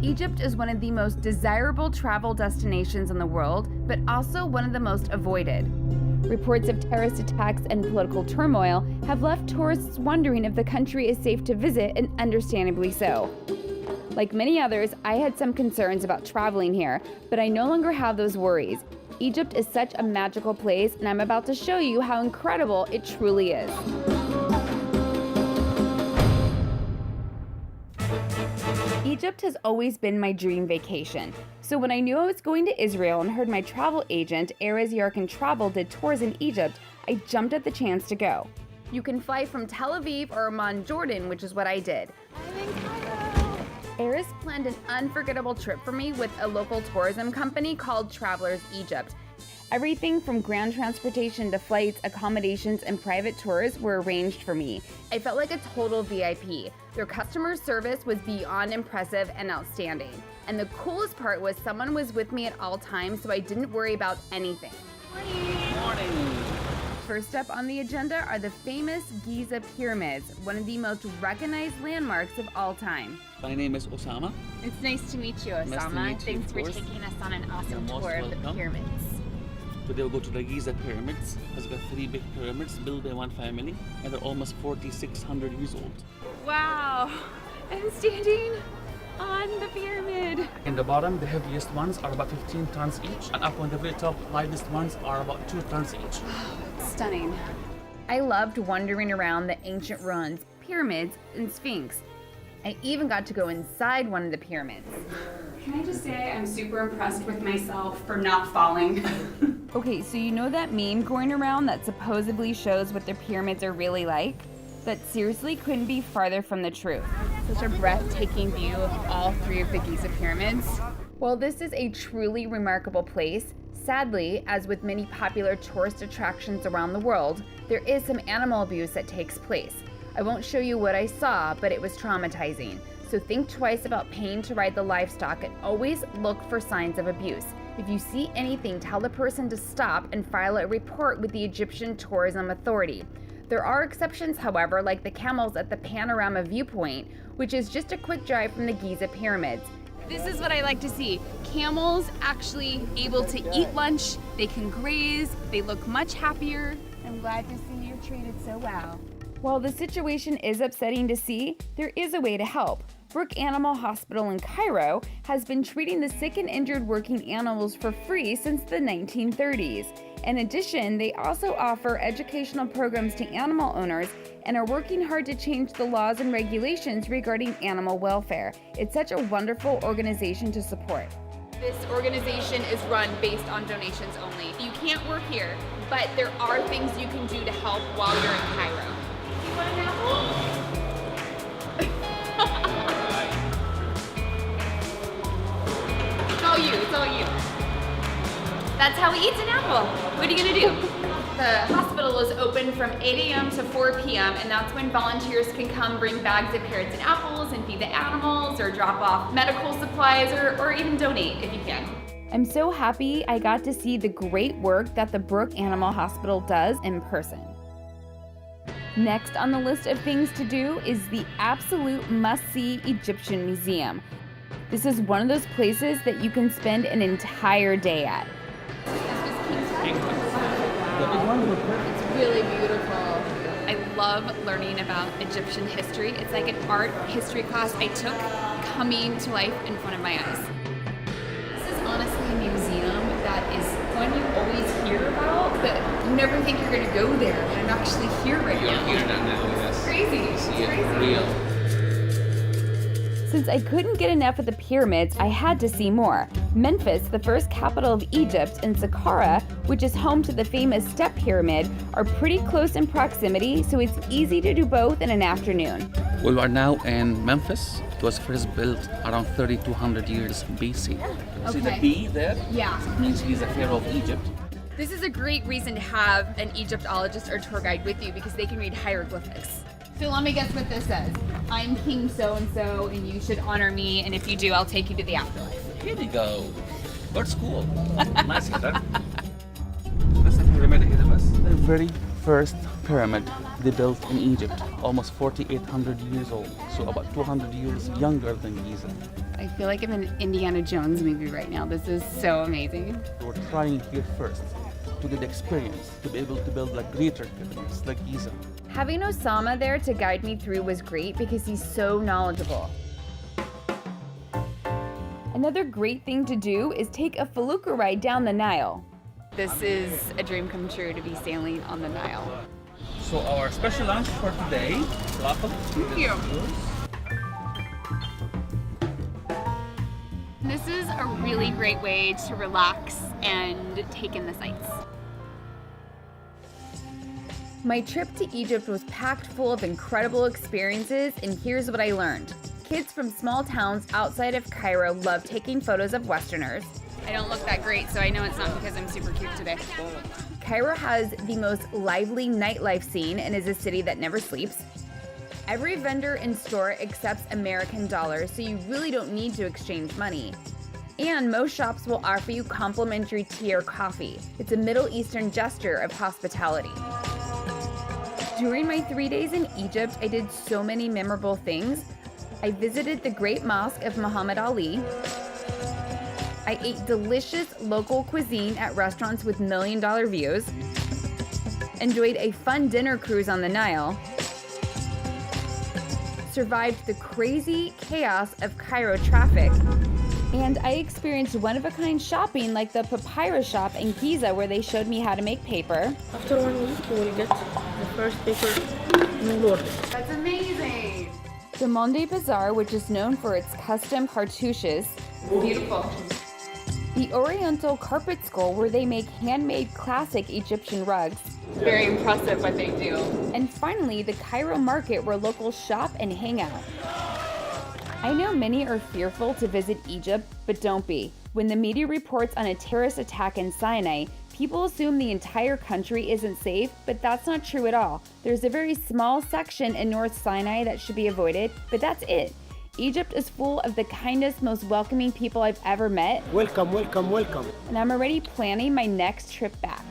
Egypt is one of the most desirable travel destinations in the world, but also one of the most avoided. Reports of terrorist attacks and political turmoil have left tourists wondering if the country is safe to visit, and understandably so. Like many others, I had some concerns about traveling here, but I no longer have those worries. Egypt is such a magical place, and I'm about to show you how incredible it truly is. Egypt has always been my dream vacation. So when I knew I was going to Israel and heard my travel agent, Erez Yarkin Travel, did tours in Egypt, I jumped at the chance to go. You can fly from Tel Aviv or Amman, Jordan, which is what I did. I'm in Cairo. Erez planned an unforgettable trip for me with a local tourism company called Travelers Egypt. Everything from ground transportation to flights, accommodations, and private tours were arranged for me. I felt like a total VIP. Their customer service was beyond impressive and outstanding. And the coolest part was someone was with me at all times, so I didn't worry about anything. Morning. First up on the agenda are the famous Giza pyramids, one of the most recognized landmarks of all time. My name is Osama. It's nice to meet you, Osama. Nice to meet you, Thanks for of course. taking us on an awesome You're most tour of the welcome. pyramids. Today we'll go to the Giza pyramids. It's got 3 big pyramids built by one family, and they're almost 4,600 years old. Wow, I'm standing on the pyramid. In the bottom, the heaviest ones are about 15 tons each, and up on the very top, lightest ones are about 2 tons each. Stunning. I loved wandering around the ancient ruins, pyramids, and sphinx. I even got to go inside one of the pyramids. Can I just say I'm super impressed with myself for not falling. Okay, so you know that meme going around that supposedly shows what the pyramids are really like? That seriously couldn't be farther from the truth. Such a breathtaking view of all 3 of the Giza pyramids. While this is a truly remarkable place, sadly, as with many popular tourist attractions around the world, there is some animal abuse that takes place. I won't show you what I saw, but it was traumatizing. So think twice about paying to ride the livestock and always look for signs of abuse. If you see anything, tell the person to stop and file a report with the Egyptian Tourism Authority. There are exceptions, however, like the camels at the Panorama Viewpoint, which is just a quick drive from the Giza pyramids. This is what I like to see. Camels actually able to eat lunch, they can graze, they look much happier. I'm glad to see you're treated so well. While the situation is upsetting to see, there is a way to help. Brook Animal Hospital in Cairo has been treating the sick and injured working animals for free since the 1930s. In addition, they also offer educational programs to animal owners and are working hard to change the laws and regulations regarding animal welfare. It's such a wonderful organization to support. This organization is run based on donations only. You can't work here, but there are things you can do to help while you're in Cairo. You want an apple? It's all you. That's how he eats an apple. What are you gonna do? The hospital is open from 8 a.m. to 4 p.m. and that's when volunteers can come bring bags of carrots and apples and feed the animals or drop off medical supplies or even donate if you can. I'm so happy I got to see the great work that the Brook Animal Hospital does in person. Next on the list of things to do is the absolute must-see Egyptian Museum. This is one of those places that you can spend an entire day at. It's really beautiful. I love learning about Egyptian history. It's like an art history class I took coming to life in front of my eyes. This is honestly a museum that is one you always hear about, but you never think you're going to go there. And I'm actually here right now. You're now, yes. It's crazy. It's crazy. Real. Since I couldn't get enough of the pyramids, I had to see more. Memphis, the first capital of Egypt, and Saqqara, which is home to the famous Step Pyramid, are pretty close in proximity, so it's easy to do both in an afternoon. We are now in Memphis. It was first built around 3,200 years BC. See the Okay. B there? Yeah. It means he's a pharaoh of Egypt. This is a great reason to have an Egyptologist or tour guide with you because they can read hieroglyphics. So let me guess what this says. I'm King so-and-so and you should honor me, and if you do, I'll take you to the afterlife. Here we go. Bird's cool. Nice, Heather. That's the pyramid ahead of us. They're very first pyramid they built in Egypt, almost 4,800 years old, so about 200 years younger than Giza. I feel like I'm in an Indiana Jones movie right now. This is so amazing. We're trying here first to get experience, to be able to build like greater pyramids like Giza. Having Osama there to guide me through was great because he's so knowledgeable. Another great thing to do is take a felucca ride down the Nile. This is a dream come true to be sailing on the Nile. So our special lunch for today, waffle. Thank you. This is a really great way to relax and take in the sights. My trip to Egypt was packed full of incredible experiences, and here's what I learned. Kids from small towns outside of Cairo love taking photos of Westerners. I don't look that great, so I know it's not because I'm super cute today. Cairo has the most lively nightlife scene and is a city that never sleeps. Every vendor and store accepts American dollars, so you really don't need to exchange money. And most shops will offer you complimentary tea or coffee. It's a Middle Eastern gesture of hospitality. During my 3 days in Egypt, I did so many memorable things. I visited the Great Mosque of Muhammad Ali. I ate delicious local cuisine at restaurants with million-dollar views. Enjoyed a fun dinner cruise on the Nile. Survived the crazy chaos of Cairo traffic. And I experienced one-of-a-kind shopping like the papyrus shop in Giza where they showed me how to make paper. After 1 week, you will get the first paper in the world. That's amazing! The Monde Bazaar, which is known for its custom cartouches. Beautiful. The Oriental Carpet School, where they make handmade classic Egyptian rugs. Very impressive what they do. And finally, the Cairo market, where locals shop and hang out. I know many are fearful to visit Egypt, but don't be. When the media reports on a terrorist attack in Sinai, people assume the entire country isn't safe, but that's not true at all. There's a very small section in North Sinai that should be avoided, but that's it. Egypt is full of the kindest, most welcoming people I've ever met. Welcome, welcome, welcome. And I'm already planning my next trip back.